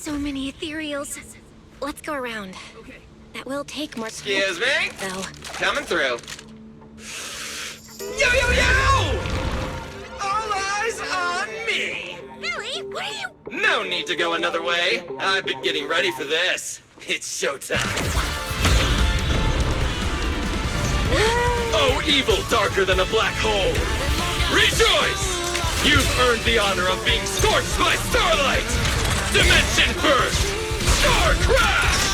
So many ethereals. Let's go around. Okay. That will take more time. Excuse me? Though. Coming through. Yo, yo, yo! All eyes on me! Billy, what are you... No need to go another way. I've been getting ready for this. It's showtime. Oh, evil darker than a black hole! Rejoice! You've earned the honor of being scorched by starlight! Dimension burst! Star crash!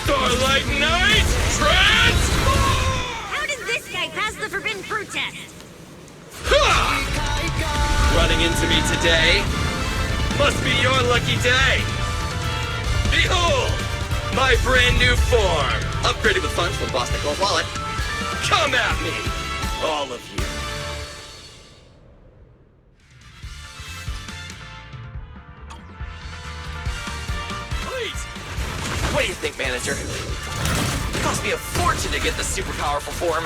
Starlight Night! Transform! How does this guy pass the forbidden fruit test? Ha! Running into me today? Must be your lucky day! Behold! My brand new form! Upgraded with funds from Boss Nichols' wallet. Come at me! All of you. Wait! What do you think, manager? It cost me a fortune to get this super powerful form.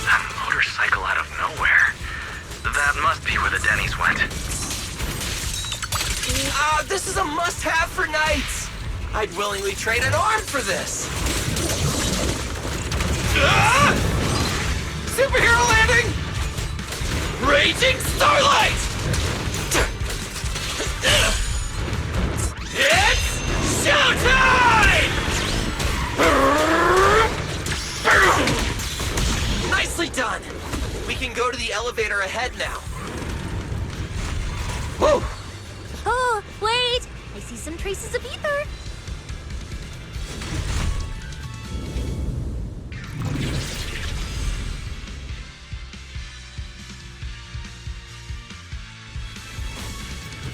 A motorcycle out of nowhere. That must be where the Denny's went. This is a must-have for knights! I'd willingly trade an arm for this! Superhero landing! Raging Starlight! It's showtime! Nicely done! We can go to the elevator ahead now. Whoa! Oh, wait! I see some traces of ether.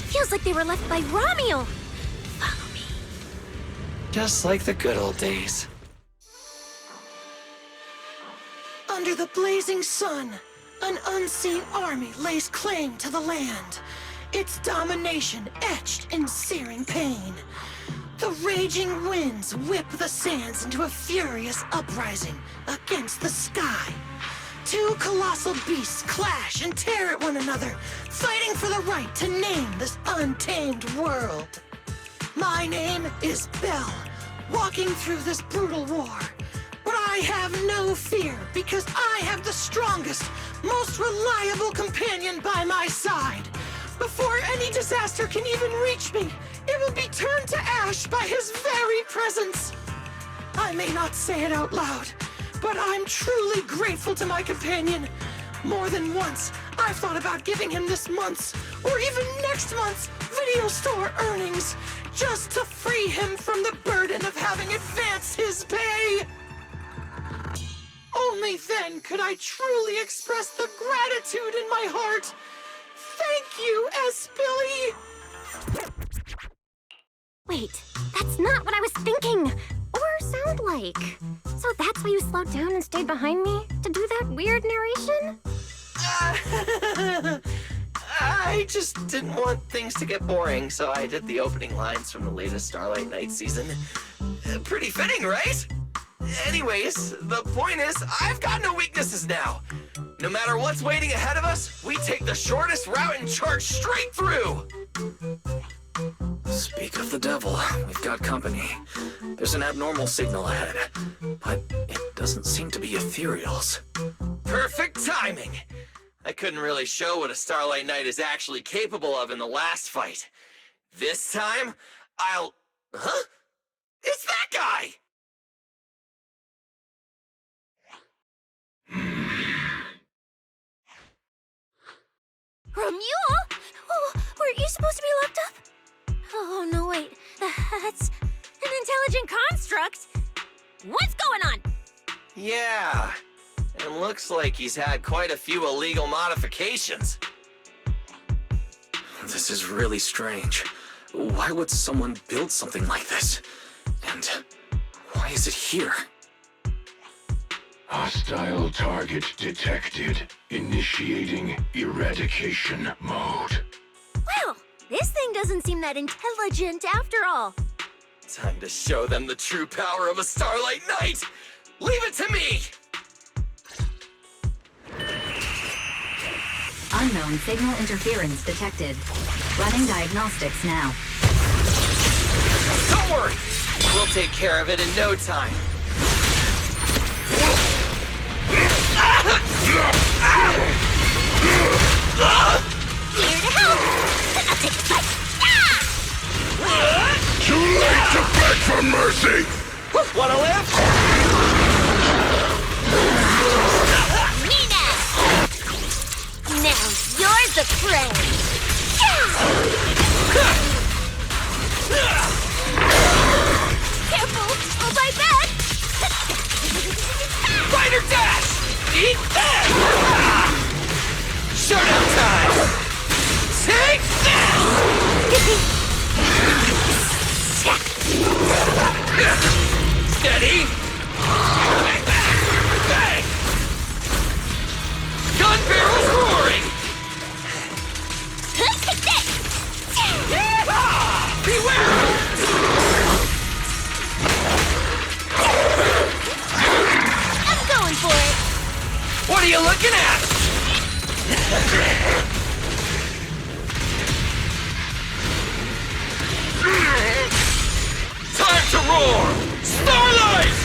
Feels like they were left by Remiel. Follow me. Just like the good old days. Under the blazing sun, an unseen army lays claim to the land. Its domination etched in searing pain. The raging winds whip the sands into a furious uprising against the sky. Two colossal beasts clash and tear at one another, fighting for the right to name this untamed world. My name is Belle, walking through this brutal war. But I have no fear, because I have the strongest, most reliable companion by my side. Before any disaster can even reach me, it will be turned to ash by his very presence. I may not say it out loud, but I'm truly grateful to my companion. More than once, I've thought about giving him this month's, or even next month's, video store earnings, just to free him from the burden of having advanced his pay. Only then could I truly express the gratitude in my heart. Thank you, S. Billy! Wait, that's not what I was thinking. Or sound like. So that's why you slowed down and stayed behind me? To do that weird narration? I just didn't want things to get boring, so I did the opening lines from the latest Starlight Night season. Pretty fitting, right? Anyways, the point is, I've got no weaknesses now. No matter what's waiting ahead of us, we take the shortest route and charge straight through! Speak of the devil, we've got company. There's an abnormal signal ahead, but it doesn't seem to be ethereals. Perfect timing! I couldn't really show what a Starlight Knight is actually capable of in the last fight. This time, I'll... Huh? It's that guy! Remule? Oh, weren't you supposed to be locked up? Oh, no, wait. That's an intelligent construct. What's going on? Yeah, and looks like he's had quite a few illegal modifications. This is really strange. Why would someone build something like this? And why is it here? Hostile target detected. Initiating eradication mode. Well, this thing doesn't seem that intelligent after all. Time to show them the true power of a Starlight Knight! Leave it to me! Unknown signal interference detected. Running diagnostics now. Don't worry! We'll take care of it in no time. Here to help! I'll take a bite! Too late to beg for mercy! Wanna live? Me now! Now you're the prey! Careful! I'll bite back! Fight or dash! Eat that! Showdown time! Take this! Steady! Bang! Gun barrels roaring! Take this! Yeehaw! Beware! I'm going for it! What are you looking at? Time to roar! Starlight!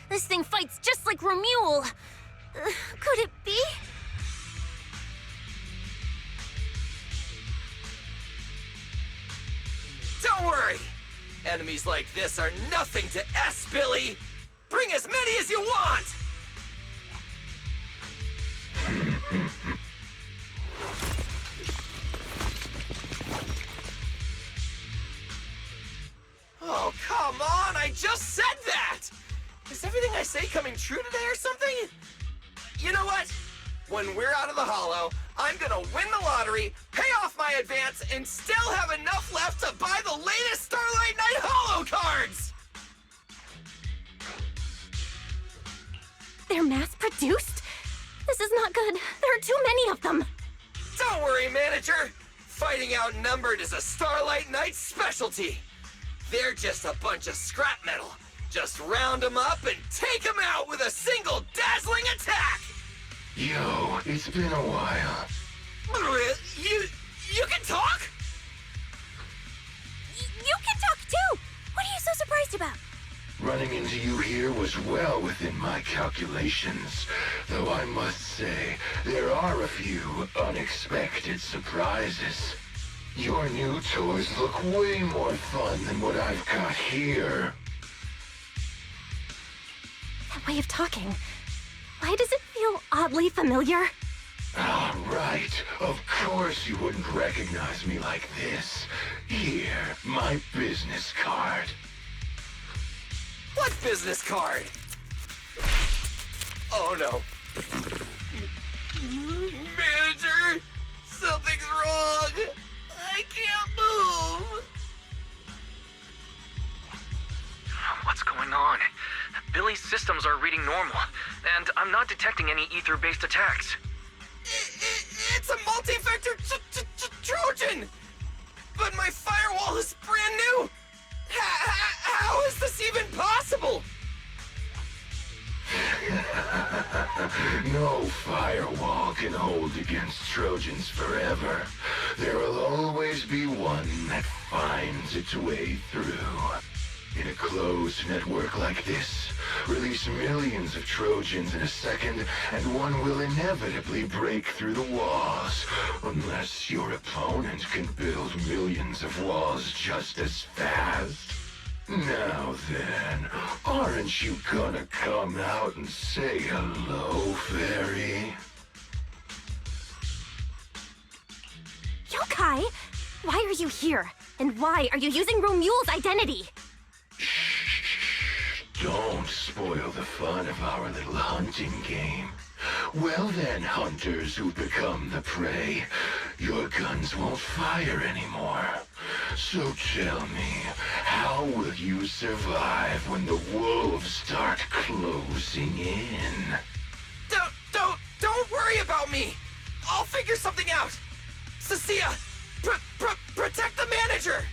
This thing fights just like Remuel. Could it be? Don't worry! Enemies like this are nothing to S, Billy! Bring as many as you want! Oh, come on! I just said that! Is everything I say coming true today or something? You know what? When we're out of the hollow, I'm gonna win the lottery, pay off my advance, and still have enough left to buy the latest Starlight Knight Hollow cards! They're mass-produced? This is not good. There are too many of them. Don't worry, manager! Fighting outnumbered is a Starlight Knight specialty. They're just a bunch of scrap metal. Just round them up and take them out with a single dazzling attack! Yo, it's been a while. You can talk? You can talk too! What are you so surprised about? Running into you here was well within my calculations, though I must say, there are a few unexpected surprises. Your new toys look way more fun than what I've got here. That way of talking. Why does it feel oddly familiar? Ah, right. Of course you wouldn't recognize me like this. Here, my business card. What business card? Oh no. Manager! Something's wrong! I can't move! What's going on? Billy's systems are reading normal, and I'm not detecting any ether-based attacks. It's a multi-vector Trojan! But my firewall is brand new! How is this even possible? No firewall can hold against Trojans forever. There will always be one that finds its way through. In a closed network like this, release millions of Trojans in a second, and one will inevitably break through the walls. Unless your opponent can build millions of walls just as fast. Now then, aren't you gonna come out and say hello, fairy? Yokai! Why are you here? And why are you using Romule's identity? Don't spoil the fun of our little hunting game. Well then, hunters who become the prey, your guns won't fire anymore. So tell me, how will you survive when the wolves start closing in? Don't worry about me! I'll figure something out! Cecilia, protect the manager!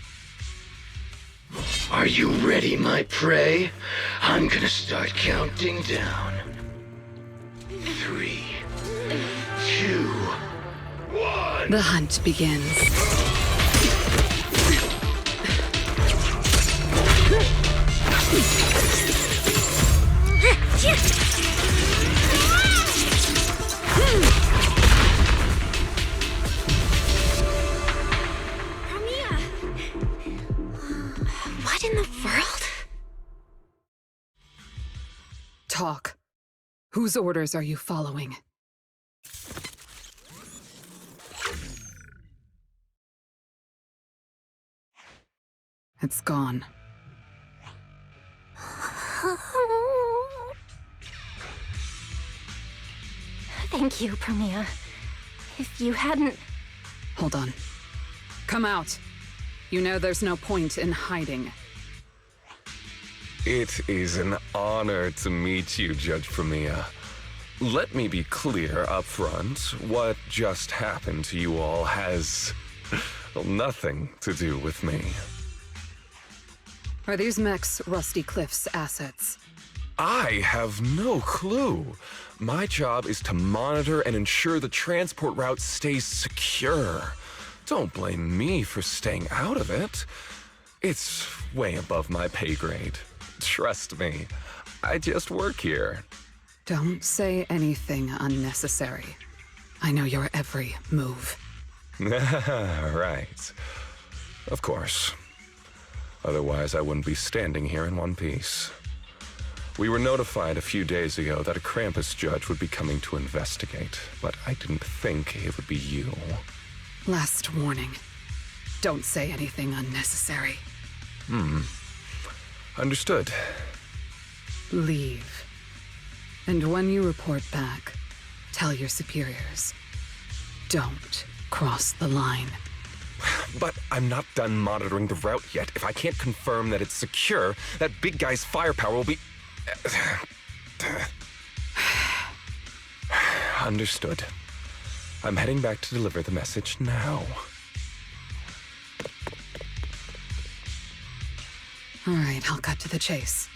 Are you ready, my prey? I'm gonna start counting down. The hunt begins. Ramia! What in the world? Talk. Whose orders are you following? It's gone. Thank you, Ramia. If you hadn't... Hold on. Come out. You know there's no point in hiding. It is an honor to meet you, Judge Premia. Let me be clear up front. What just happened to you all has nothing to do with me. Are these mechs Rusty Cliff's assets? I have no clue. My job is to monitor and ensure the transport route stays secure. Don't blame me for staying out of it. It's way above my pay grade. Trust me, I just work here. Don't say anything unnecessary. I know your every move. Right. Of course. Otherwise, I wouldn't be standing here in one piece. We were notified a few days ago that a Krampus judge would be coming to investigate, but I didn't think it would be you. Last warning. Don't say anything unnecessary. Understood. Leave. And when you report back, tell your superiors. Don't cross the line. But I'm not done monitoring the route yet. If I can't confirm that it's secure, that big guy's firepower will be... Understood. I'm heading back to deliver the message now. All right, I'll cut to the chase.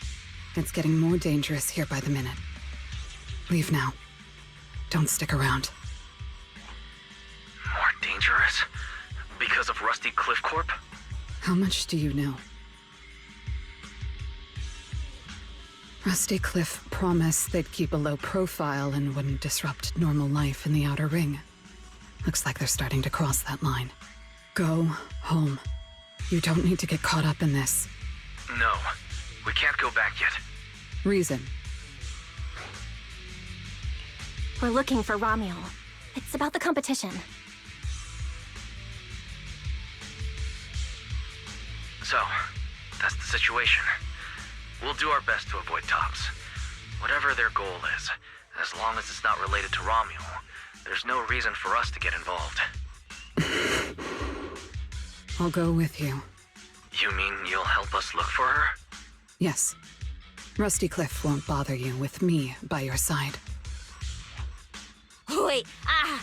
It's getting more dangerous here by the minute. Leave now. Don't stick around. More dangerous? Because of Rusty Cliff Corp? How much do you know? Rusty Cliff promised they'd keep a low profile and wouldn't disrupt normal life in the Outer Ring. Looks like they're starting to cross that line. Go home. You don't need to get caught up in this. No, we can't go back yet. Reason. We're looking for Ramiel. It's about the competition. So, that's the situation. We'll do our best to avoid talks. Whatever their goal is, as long as it's not related to Ramiel, there's no reason for us to get involved. I'll go with you. You mean you'll help us look for her? Yes. Rusty Cliff won't bother you with me by your side. Wait, I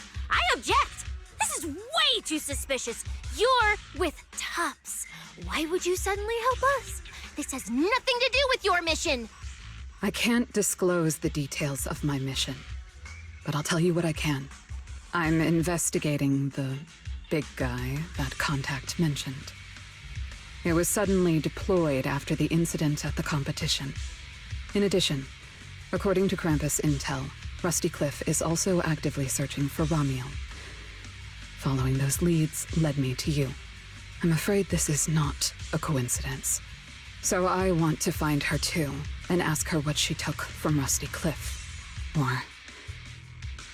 object! This is way too suspicious. You're with Tubbs. Why would you suddenly help us? This has nothing to do with your mission. I can't disclose the details of my mission, but I'll tell you what I can. I'm investigating the big guy that Contact mentioned. It was suddenly deployed after the incident at the competition. In addition, according to Krampus intel, Rusty Cliff is also actively searching for Ramiel. Following those leads led me to you. I'm afraid this is not a coincidence. So I want to find her too, and ask her what she took from Rusty Cliff. Or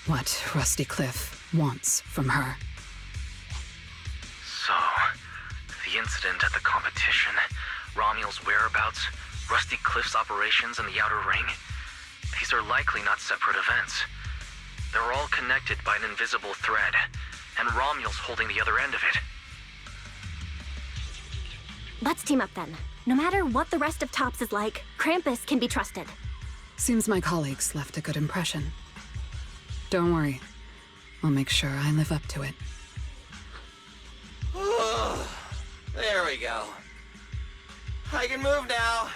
what Rusty Cliff wants from her. So, the incident at the competition, Ramiel's whereabouts, Rusty Cliff's operations in the Outer Ring, these are likely not separate events. They're all connected by an invisible thread, and Ramiel's holding the other end of it. Let's team up then. No matter what the rest of Tops is like, Krampus can be trusted. Seems my colleagues left a good impression. Don't worry. I'll make sure I live up to it. There we go. I can move now.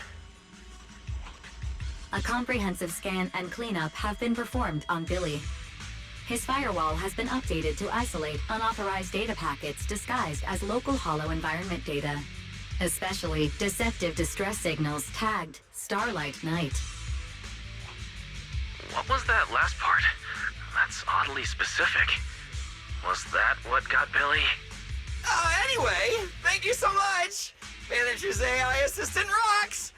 A comprehensive scan and cleanup have been performed on Billy. His firewall has been updated to isolate unauthorized data packets disguised as local hollow environment data, especially deceptive distress signals tagged Starlight Night. What was that last part? That's oddly specific. Was that what got Billy? Anyway, thank you so much! Manager's AI assistant rocks!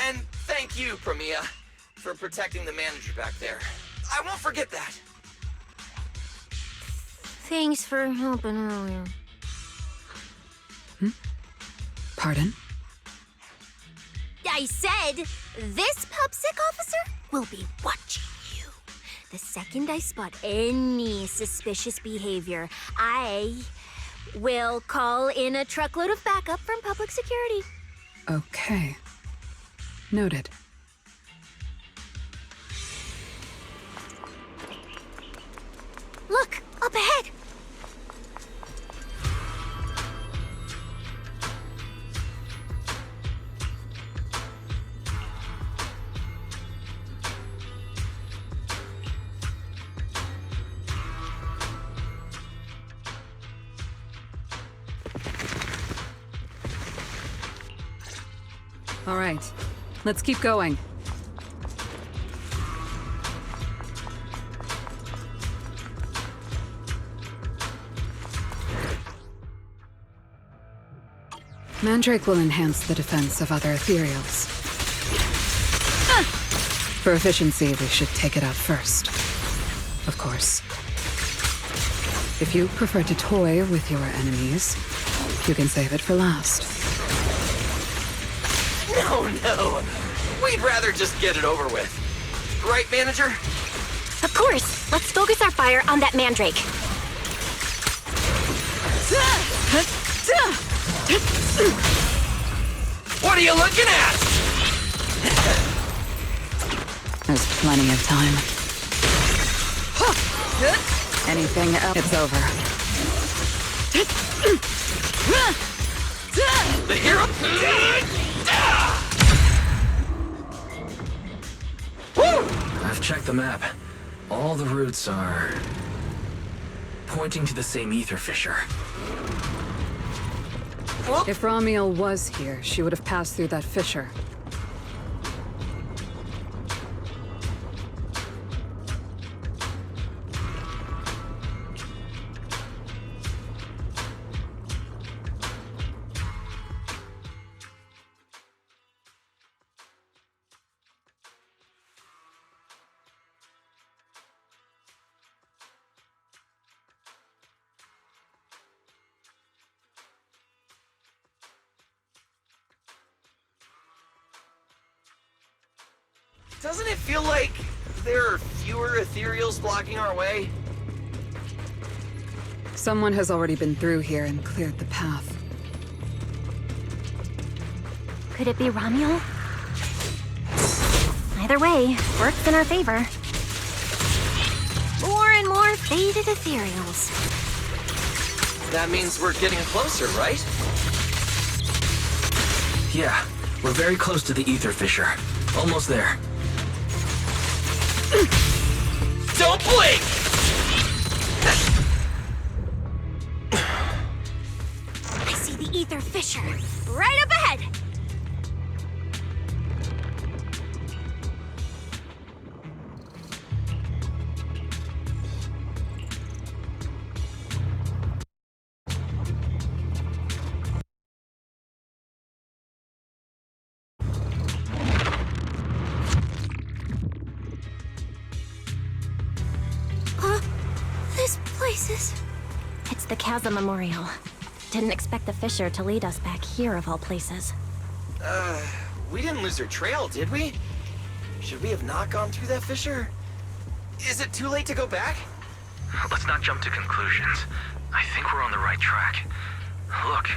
And thank you, Premia, for protecting the manager back there. I won't forget that. Thanks for helping earlier. Pardon? I said, this pupsic officer will be watching you. The second I spot any suspicious behavior, I will call in a truckload of backup from public security. Okay. Noted. Look, up ahead. All right. Let's keep going. Mandrake will enhance the defense of other ethereals. For efficiency, we should take it out first. Of course. If you prefer to toy with your enemies, you can save it for last. No. We'd rather just get it over with. Right, manager? Of course. Let's focus our fire on that mandrake. What are you looking at? There's plenty of time. Anything else? It's over. The hero... I've checked the map. All the routes are pointing to the same ether fissure. If Ramiel was here, she would have passed through that fissure. Doesn't it feel like there are fewer ethereals blocking our way? Someone has already been through here and cleared the path. Could it be Ramiel? Either way, works in our favor. More and more faded ethereals. That means we're getting closer, right? Yeah, we're very close to the ether fissure. Almost there. Don't blink! I see the ether fissure. Right up ahead! This place is... It's the Chasm Memorial. Didn't expect the fissure to lead us back here of all places. We didn't lose our trail, did we? Should we have not gone through that fissure? Is it too late to go back? Let's not jump to conclusions. I think we're on the right track. Look.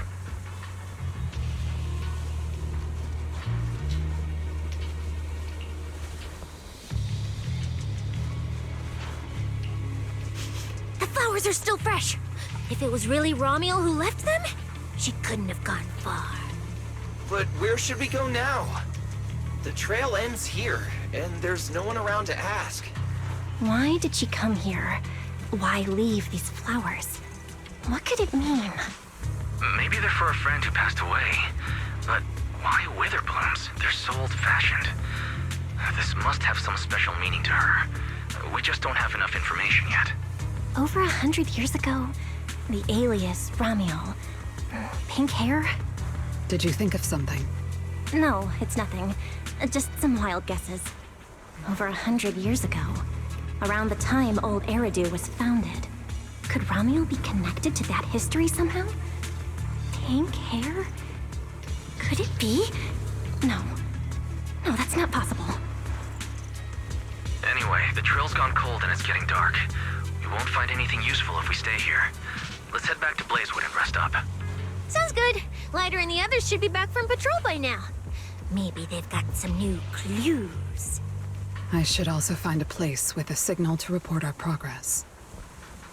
The flowers are still fresh. If it was really Ramiel who left them, she couldn't have gone far. But where should we go now? The trail ends here, and there's no one around to ask. Why did she come here? Why leave these flowers? What could it mean? Maybe they're for a friend who passed away. But why wither blooms? They're so old-fashioned. This must have some special meaning to her. We just don't have enough information yet. Over 100 years ago, the alias Ramiel. Pink hair? Did you think of something? No, it's nothing. Just some wild guesses. Over 100 years ago, around the time Old Eridu was founded, could Ramiel be connected to that history somehow? Pink hair? Could it be? No. No, that's not possible. Anyway, the trail's gone cold and it's getting dark. We won't find anything useful if we stay here. Let's head back to Blazewood and rest up. Sounds good. Lighter and the others should be back from patrol by now. Maybe they've got some new clues. I should also find a place with a signal to report our progress.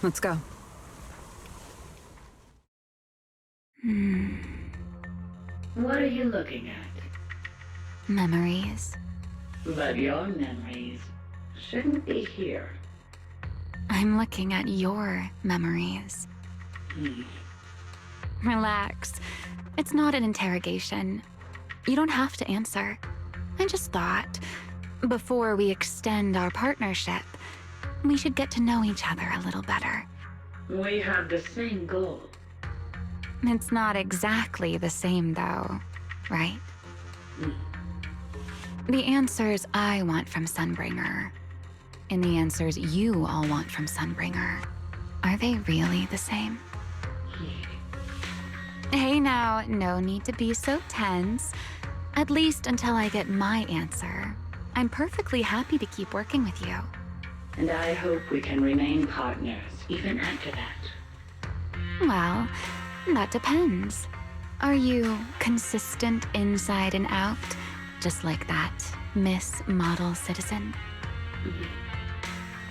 Let's go. What are you looking at? Memories. But your memories shouldn't be here. I'm looking at your memories. Relax. It's not an interrogation. You don't have to answer. I just thought, before we extend our partnership, we should get to know each other a little better. We have the same goal. It's not exactly the same, though, right? The answers I want from Sunbringer, and the answers you all want from Sunbringer, are they really the same? Hey now, no need to be so tense. At least until I get my answer. I'm perfectly happy to keep working with you. And I hope we can remain partners even after that. Well, that depends. Are you consistent inside and out, just like that Miss Model Citizen?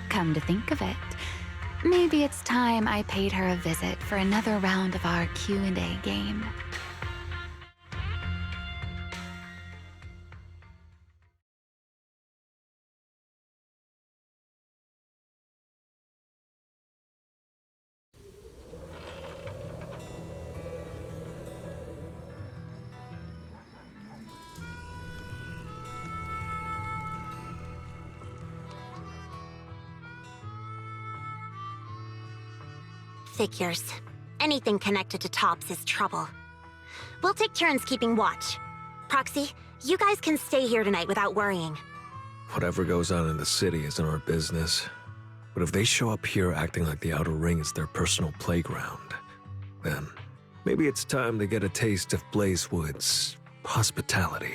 Come to think of it, maybe it's time I paid her a visit for another round of our Q&A game. Figures. Anything connected to Tops is trouble. We'll take turns keeping watch. Proxy, you guys can stay here tonight without worrying. Whatever goes on in the city isn't our business. But if they show up here acting like the Outer Ring is their personal playground, then maybe it's time to get a taste of Blazewood's hospitality.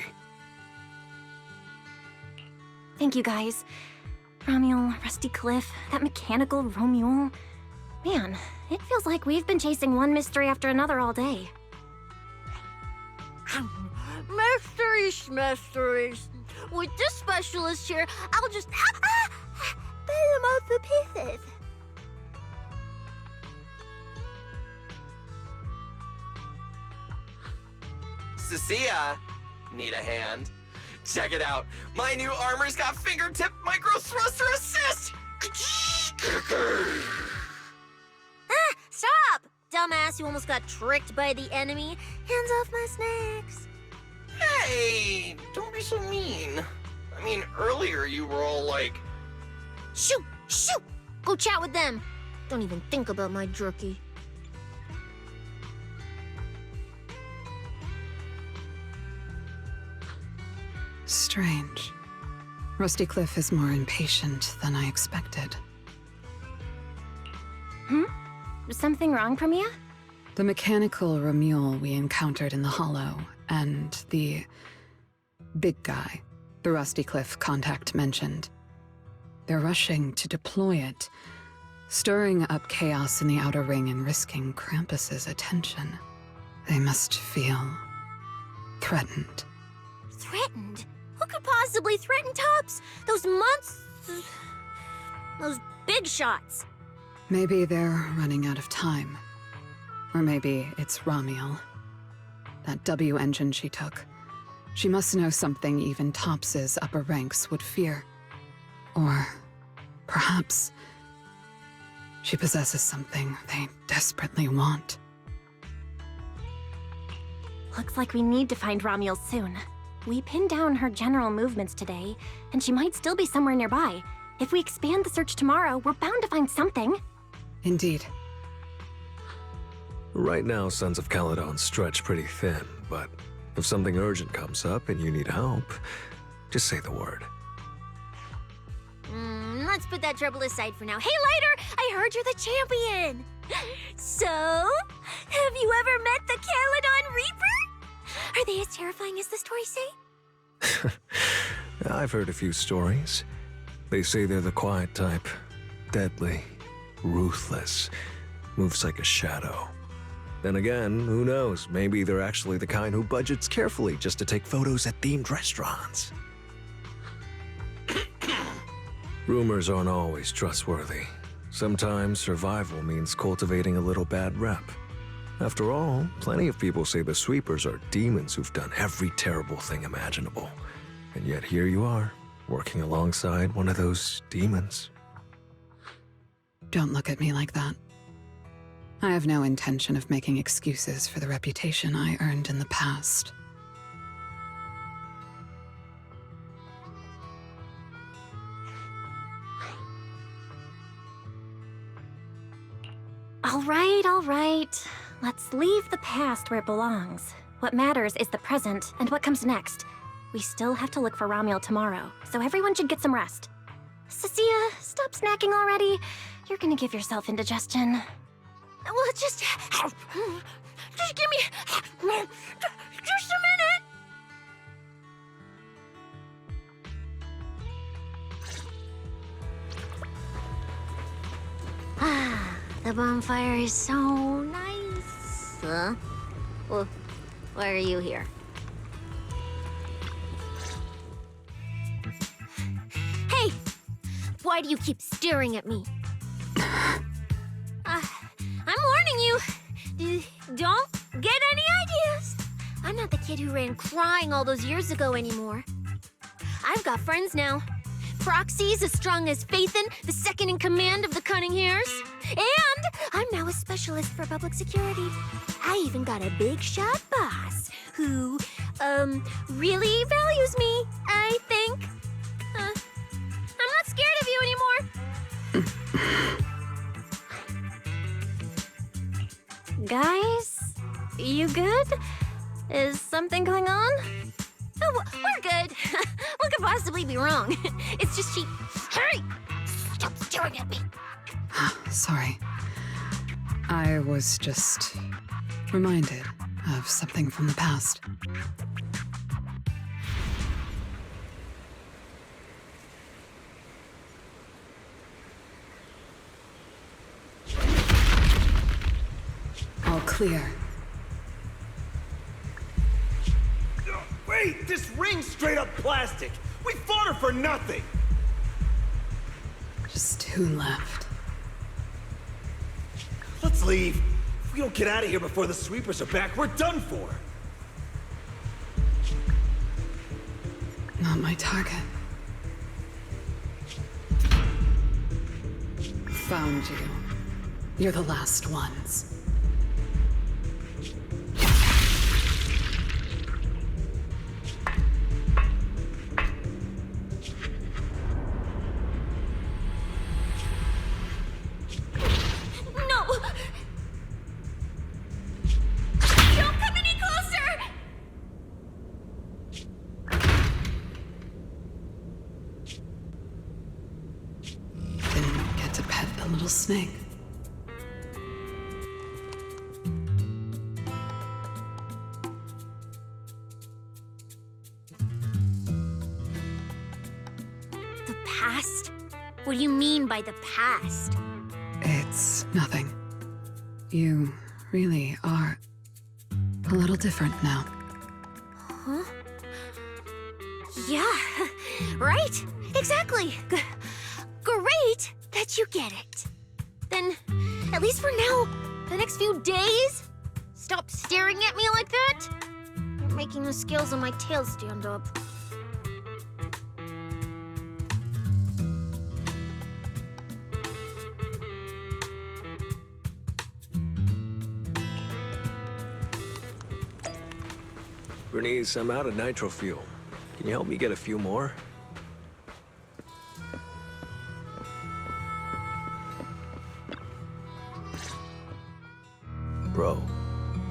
Thank you, guys. Ramiel, Rusty Cliff, that mechanical Romule. Man, it feels like we've been chasing one mystery after another all day. Mysteries. With this specialist here, I'll just pull him off the pieces. Cecilia, need a hand? Check it out. My new armor's got fingertip micro thruster assist! Stop! Dumbass, you almost got tricked by the enemy. Hands off my snacks. Hey, don't be so mean. I mean, earlier you were all like... Shoot! Go chat with them. Don't even think about my jerky. Strange. Rusty Cliff is more impatient than I expected. Something wrong, Premia? The mechanical Remule we encountered in the Hollow, and the big guy the Rusty Cliff contact mentioned. They're rushing to deploy it, stirring up chaos in the Outer Ring and risking Krampus's attention. They must feel threatened. Threatened? Who could possibly threaten Tops? Those monsters... Those big shots. Maybe they're running out of time. Or maybe it's Ramiel. That W engine she took. She must know something even Tops's upper ranks would fear. Or perhaps She possesses something they desperately want. Looks like we need to find Romuel soon. We pinned down her general movements today, and she might still be somewhere nearby. If we expand the search tomorrow, we're bound to find something. Indeed. Right now, Sons of Caledon stretch pretty thin, but if something urgent comes up and you need help, just say the word. Let's put that trouble aside for now. Hey, Lighter! I heard you're the champion! So, have you ever met the Caledon Reaper? Are they as terrifying as the stories say? I've heard a few stories. They say they're the quiet type. Deadly, ruthless, moves like a shadow. Then again, who knows? Maybe they're actually the kind who budgets carefully just to take photos at themed restaurants. Rumors aren't always trustworthy. Sometimes survival means cultivating a little bad rep. After all, plenty of people say the sweepers are demons who've done every terrible thing imaginable. And yet here you are, working alongside one of those demons. Don't look at me like that. I have no intention of making excuses for the reputation I earned in the past. All right. Let's leave the past where it belongs. What matters is the present and what comes next. We still have to look for Romuel tomorrow, so everyone should get some rest. Cecilia, stop snacking already. You're gonna give yourself indigestion. Well, just give me just a minute. The bonfire is so nice. Huh? Well, why are you here? Hey! Why do you keep staring at me? I'm warning you. Don't get any ideas. I'm not the kid who ran crying all those years ago anymore. I've got friends now. Proxies as strong as Phaethon, the second in command of the Cunning Hares. And I'm now a specialist for public security. I even got a big shot boss who, really values me, I think. I'm not scared of you anymore. Guys, you good? Is something going on? Oh, we're good. What could possibly be wrong? It's just she... Hurry! Stop staring at me! Sorry. I was just reminded of something from the past. All clear. Wait, this ring's straight up plastic. We fought her for nothing. Just 2 left. Let's leave. If we don't get out of here before the sweepers are back, we're done for. Not my target. Found you. You're the last ones. Snake. The past? What do you mean by the past? It's nothing. You really are a little different now. Huh? Yeah, right? Exactly. Great that you get it. Then, at least for now, the next few days, stop staring at me like that. You're making the scales on my tail stand up. Bernice, I'm out of nitro fuel. Can you help me get a few more? Bro,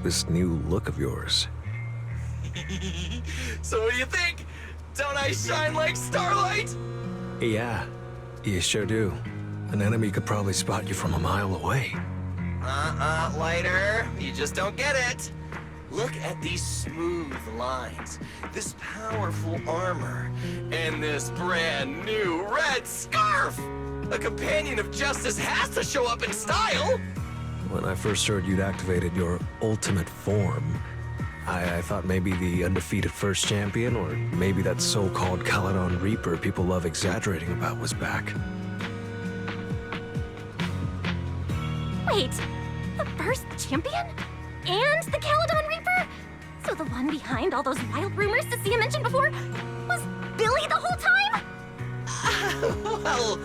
this new look of yours. So what do you think? Don't I shine like starlight? Yeah, you sure do. An enemy could probably spot you from a mile away. Lighter. You just don't get it. Look at these smooth lines, this powerful armor, and this brand new red scarf! A companion of justice has to show up in style! When I first heard you'd activated your ultimate form, I thought maybe the undefeated first champion, or maybe that so-called Caledon Reaper people love exaggerating about was back. Wait, the first champion? And the Caledon Reaper? So the one behind all those wild rumors Cecilia mentioned before was Billy the whole time? Well,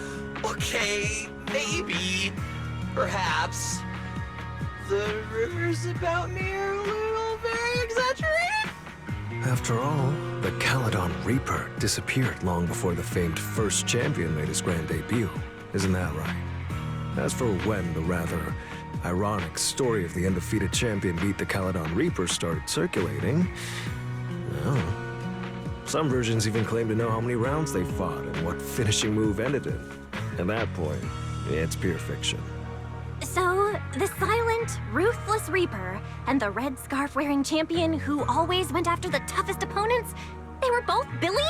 okay, maybe. Perhaps. The rumors about me are a little very exaggerated? After all, the Caledon Reaper disappeared long before the famed first champion made his grand debut. Isn't that right? As for when the rather ironic story of the undefeated champion beat the Caledon Reaper started circulating, well, some versions even claim to know how many rounds they fought and what finishing move ended it. At that point, it's pure fiction. So, the silent, ruthless Reaper and the red scarf-wearing champion who always went after the toughest opponents, they were both Billy?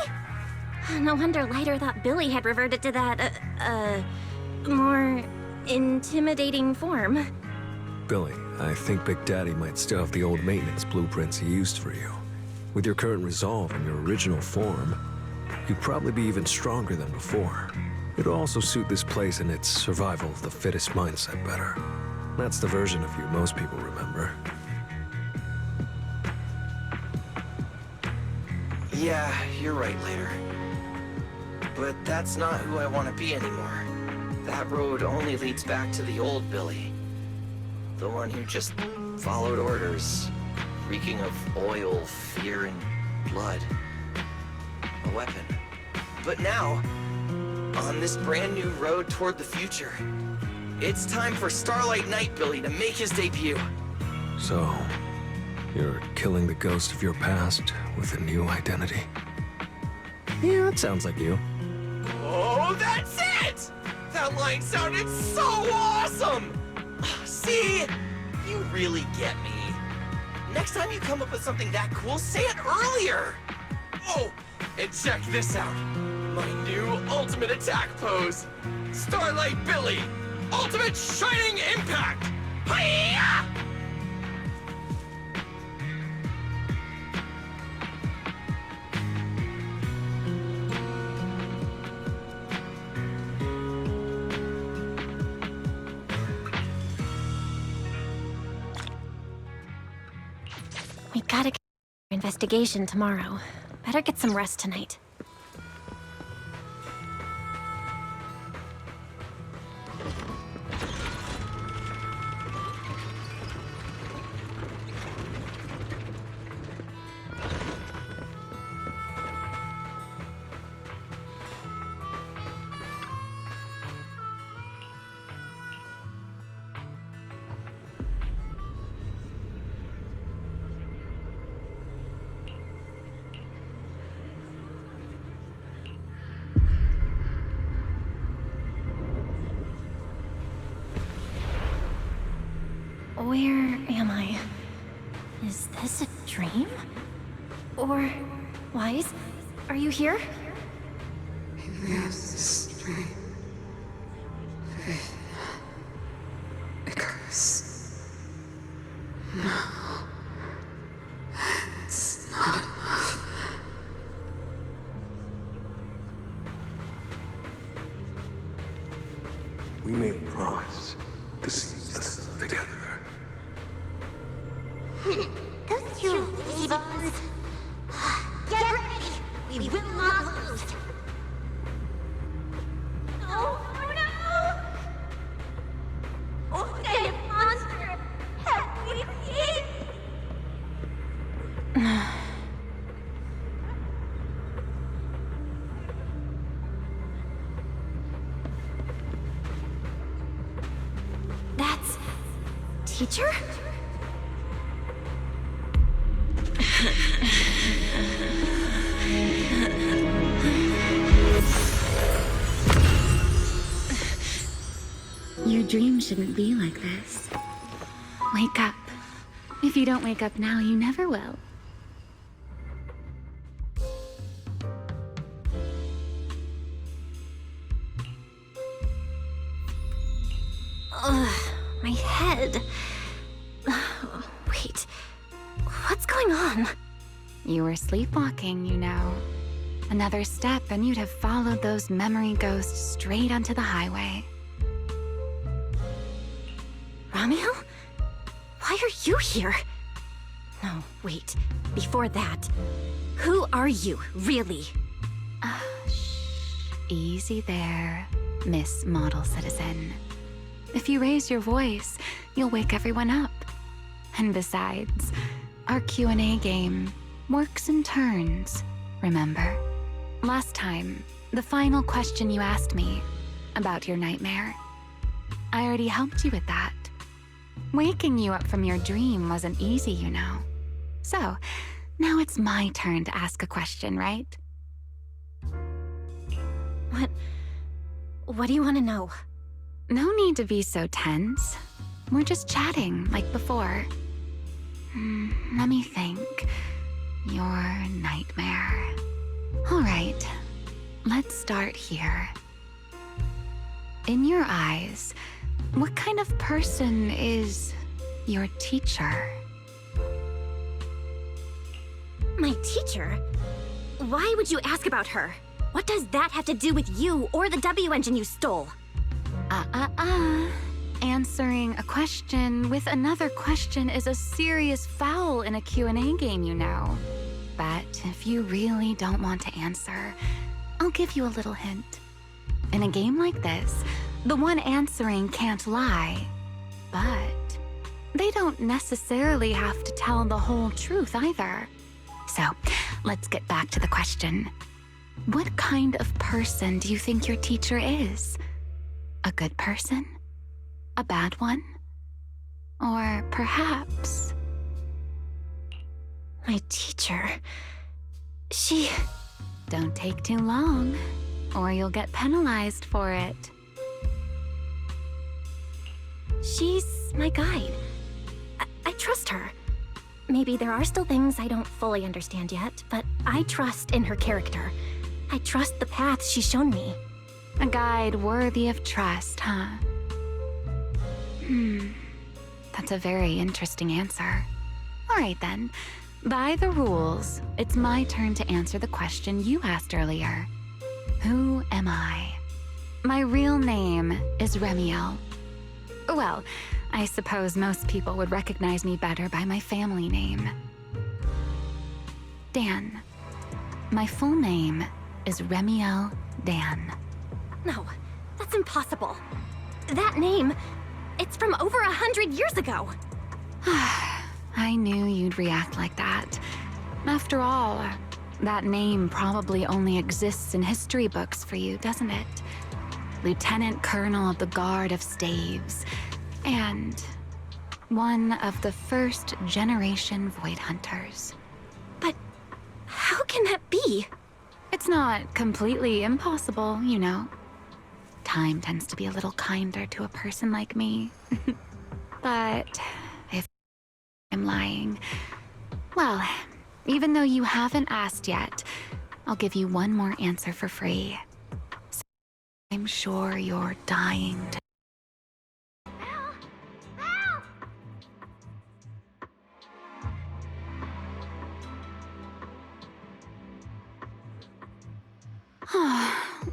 No wonder Lighter thought Billy had reverted to that, more intimidating form. Billy, I think Big Daddy might still have the old maintenance blueprints he used for you. With your current resolve and your original form, you'd probably be even stronger than before. It'll also suit this place and its survival of the fittest mindset better. That's the version of you most people remember. Yeah, you're right, Later. But that's not who I want to be anymore. That road only leads back to the old Billy. The one who just followed orders, reeking of oil, fear, and blood. A weapon. But now, on this brand new road toward the future, it's time for Starlight Knight Billy to make his debut. So, you're killing the ghost of your past with a new identity? Yeah, that sounds like you. Oh, that's it! That line sounded so awesome! See? You really get me. Next time you come up with something that cool, say it earlier! Oh, and check this out. My new ultimate attack pose. Starlight Billy. Ultimate Shining Impact. Hi-ya! We gotta get our investigation tomorrow. Better get some rest tonight. Where am I? Is this a dream? Or... Wise? Are you here? Yes, strength. Faith. Icarus. No. It's not enough. We made a promise to see this together. Don't you evils! Get ready! We will not lose! No! No! Oh, that monster! Have we teacher? Your dream shouldn't be like this. Wake up. If you don't wake up now, you never will. Ugh, my head. Wait, what's going on? You were sleepwalking, you know. Another step and you'd have followed those memory ghosts straight onto the highway. Ramiel? Why are you here? No, wait. Before that, who are you, really? Shh. Easy there, Miss Model Citizen. If you raise your voice, you'll wake everyone up. And besides, our Q&A game works in turns, remember? Last time, the final question you asked me about your nightmare, I already helped you with that. Waking you up from your dream wasn't easy, you know. So, now it's my turn to ask a question, right? What do you want to know? No need to be so tense. We're just chatting, like before. Let me think. Your nightmare. All right, let's start here. In your eyes, what kind of person is your teacher? My teacher? Why would you ask about her? What does that have to do with you or the W engine you stole? Answering a question with another question is a serious foul in a Q&A game, you know. But if you really don't want to answer, I'll give you a little hint. In a game like this, the one answering can't lie, but they don't necessarily have to tell the whole truth either. So, let's get back to the question. What kind of person do you think your teacher is? A good person? A bad one? Or perhaps... My teacher... She... Don't take too long, or you'll get penalized for it. She's my guide. I trust her. Maybe there are still things I don't fully understand yet, but I trust in her character. I trust the path she's shown me. A guide worthy of trust, huh? That's a very interesting answer. All right then. By the rules, it's my turn to answer the question you asked earlier. Who am I? My real name is Remielle. Well, I suppose most people would recognize me better by my family name. Dan. My full name is Remielle Dan. No, that's impossible. That name, it's from over 100 years ago. I knew you'd react like that. After all, that name probably only exists in history books for you, doesn't it? Lieutenant Colonel of the Guard of Staves, and one of the first generation Void Hunters. But how can that be? It's not completely impossible, you know. Time tends to be a little kinder to a person like me. But if I'm lying, well, even though you haven't asked yet, I'll give you one more answer for free. So I'm sure you're dying to...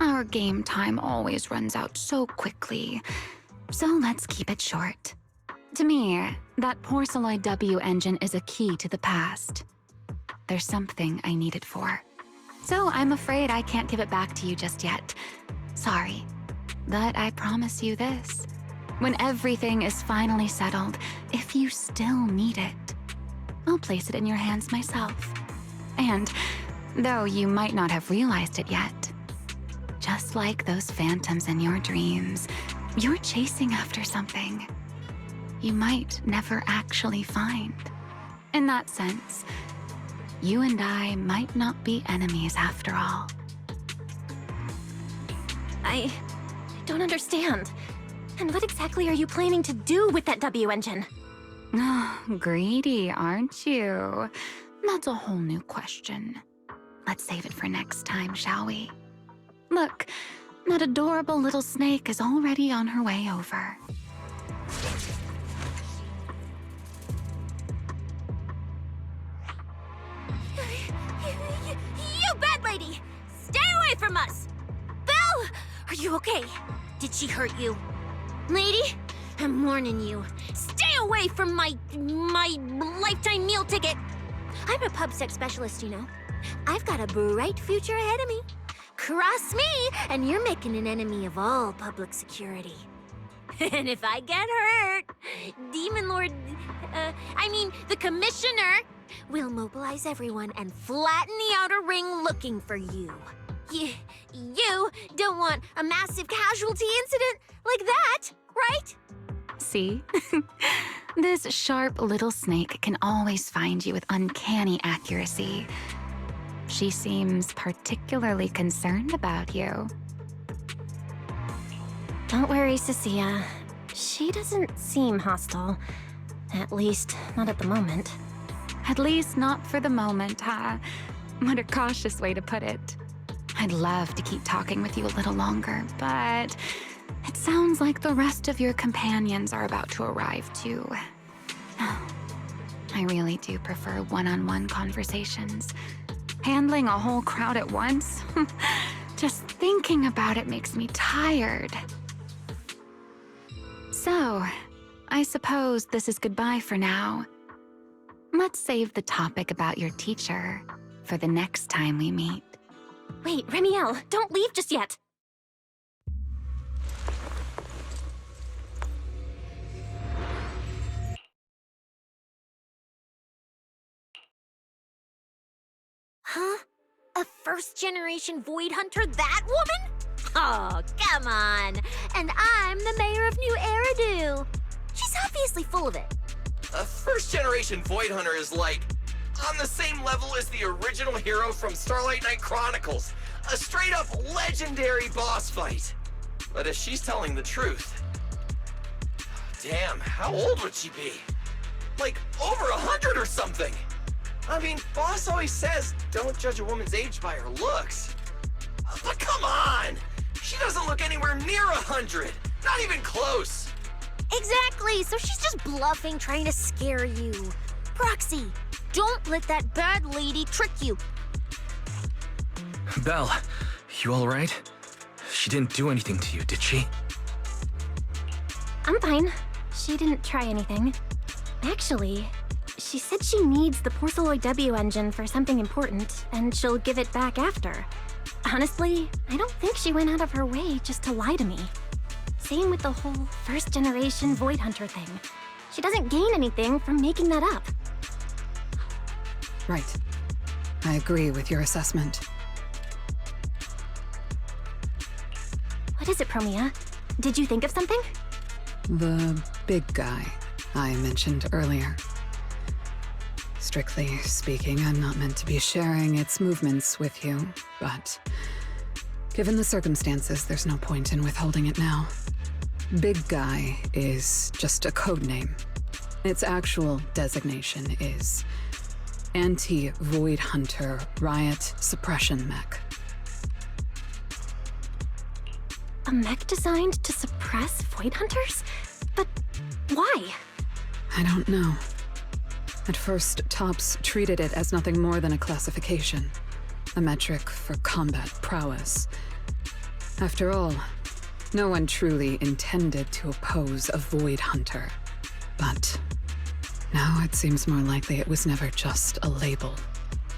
Our game time always runs out so quickly, so let's keep it short. To me, that Porceloid W engine is a key to the past. There's something I need it for. So I'm afraid I can't give it back to you just yet. Sorry, but I promise you this. When everything is finally settled, if you still need it, I'll place it in your hands myself. And though you might not have realized it yet, just like those phantoms in your dreams, you're chasing after something. you might never actually find. In that sense, you and I might not be enemies after all. I don't understand. And what exactly are you planning to do with that W engine? Oh, greedy, aren't you? That's a whole new question. Let's save it for next time, shall we? Look, that adorable little snake is already on her way over. You bad lady! Stay away from us! Belle! Are you okay? Did she hurt you? Lady, I'm warning you. Stay away from my lifetime meal ticket! I'm a PubSec specialist, you know. I've got a bright future ahead of me. Cross me, and you're making an enemy of all public security. And if I get hurt, Demon Lord, the Commissioner will mobilize everyone and flatten the outer ring looking for you. You don't want a massive casualty incident like that, right? See? This sharp little snake can always find you with uncanny accuracy. She seems particularly concerned about you. Don't worry, Cecilia. She doesn't seem hostile. At least, not at the moment. At least not for the moment, huh? What a cautious way to put it. I'd love to keep talking with you a little longer, but it sounds like the rest of your companions are about to arrive too. I really do prefer one-on-one conversations. Handling a whole crowd at once? Just thinking about it makes me tired. So, I suppose this is goodbye for now. Let's save the topic about your teacher for the next time we meet. Wait, Remielle, don't leave just yet! Huh? A first-generation Void Hunter, that woman? Oh, come on! And I'm the mayor of New Eridu! She's obviously full of it. A first-generation Void Hunter is like on the same level as the original hero from Starlight Knight Chronicles. A straight-up legendary boss fight. But if she's telling the truth... Damn, how old would she be? Like, over 100 or something! I mean, Boss always says, don't judge a woman's age by her looks. But come on! She doesn't look anywhere near 100! Not even close! Exactly, so she's just bluffing, trying to scare you. Proxy, don't let that bad lady trick you. Belle, you alright? She didn't do anything to you, did she? I'm fine. She didn't try anything. Actually, she said she needs the Porceloid W engine for something important, and she'll give it back after. Honestly, I don't think she went out of her way just to lie to me. Same with the whole first-generation Void Hunter thing. She doesn't gain anything from making that up. Right. I agree with your assessment. What is it, Promia? Did you think of something? The big guy I mentioned earlier. Strictly speaking, I'm not meant to be sharing its movements with you, but given the circumstances, there's no point in withholding it now. Big Guy is just a code name. Its actual designation is Anti-Void Hunter Riot Suppression Mech. A mech designed to suppress Void Hunters? But why? I don't know. At first, Tops treated it as nothing more than a classification, a metric for combat prowess. After all, no one truly intended to oppose a Void Hunter. But now it seems more likely it was never just a label.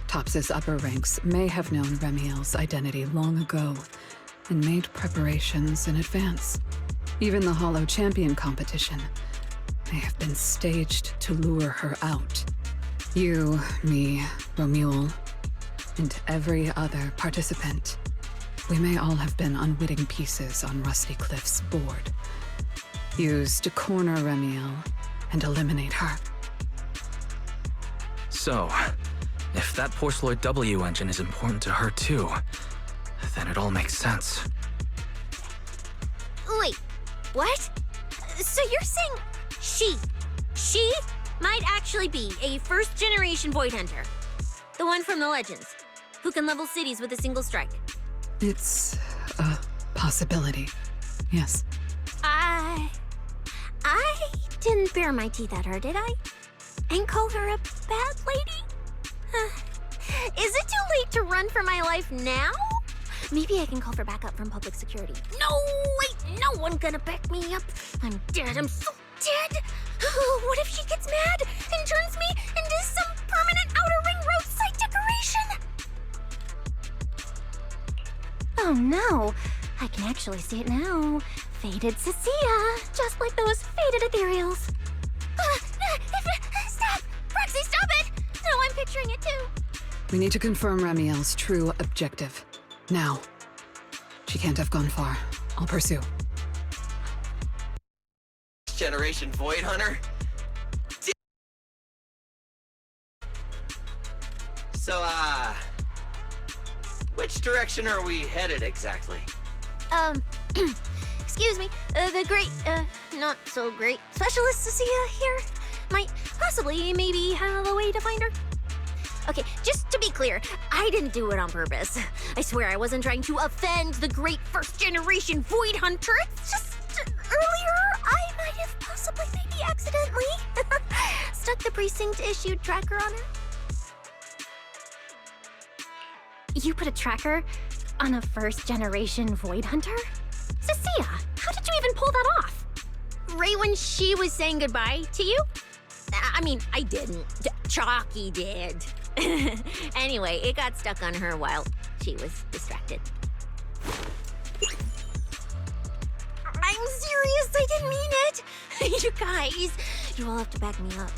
Tops's upper ranks may have known Remielle's identity long ago and made preparations in advance. Even the Hollow Champion competition may have been staged to lure her out. You, me, Romuald, and every other participant, we may all have been unwitting pieces on Rusty Cliff's board, used to corner Remielle and eliminate her. So, if that Porceloid W engine is important to her too, then it all makes sense. Wait, what? So you're saying she might actually be a first-generation Void Hunter? The one from the Legends, who can level cities with a single strike? It's a possibility, yes. I didn't bare my teeth at her, did I? And call her a bad lady? Is it too late to run for my life now? Maybe I can call for backup from public security. No, wait, no one gonna back me up. I'm dead, I'm so dead. What if she gets mad and turns me into some permanent outer ring roadside decoration? Oh no, I can actually see it now. Faded Cecilia, just like those faded ethereals. Stop! Roxy, stop it! No, I'm picturing it too. We need to confirm Remielle's true objective. Now. She can't have gone far. I'll pursue. Generation Void Hunter? So, which direction are we headed exactly? Excuse me, the great, not so great specialist Cecilia here might possibly maybe have a way to find her. Okay, just to be clear, I didn't do it on purpose. I swear I wasn't trying to offend the great first-generation Void Hunter. It's just, earlier, I might have possibly maybe accidentally stuck the precinct-issued tracker on her. You put a tracker on a first-generation Void Hunter? Cecilia, how did you even pull that off? Right when she was saying goodbye to you? I mean, I didn't. Chalky did. Anyway, it got stuck on her while she was distracted. I'm serious, I didn't mean it. You guys, you all have to back me up.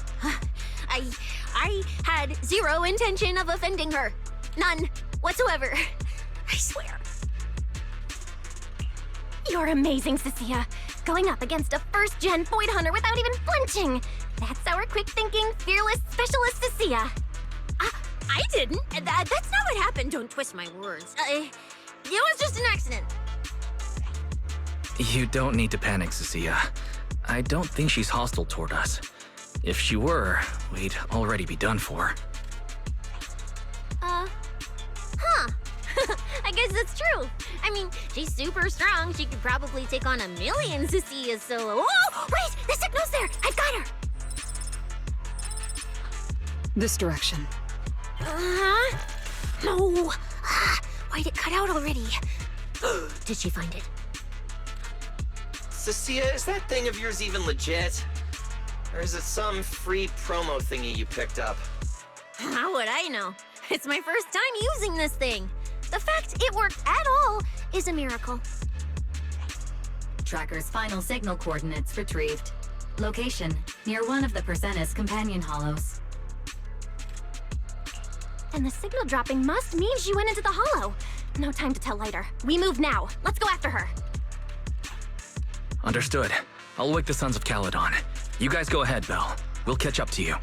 I had zero intention of offending her. None whatsoever. I swear. You're amazing, Cecilia. Going up against a first-gen Void Hunter without even flinching. That's our quick-thinking, fearless specialist, Cecilia. I didn't. That's not what happened. Don't twist my words. It was just an accident. You don't need to panic, Cecilia. I don't think she's hostile toward us. If she were, we'd already be done for. I guess that's true. I mean, she's super strong. She could probably take on 1,000,000 Cecilias solo. Oh, wait! The signal's there! I've got her! This direction. No! Why'd it cut out already? Did she find it? Cecilia, is that thing of yours even legit? Or is it some free promo thingy you picked up? How would I know? It's my first time using this thing. The fact it worked at all is a miracle. Tracker's final signal coordinates retrieved. Location, near one of the Persenis companion hollows. And the signal dropping must mean she went into the hollow. No time to tell later. We move now. Let's go after her. Understood. I'll wake the Sons of Caledon. You guys go ahead, Belle. We'll catch up to you.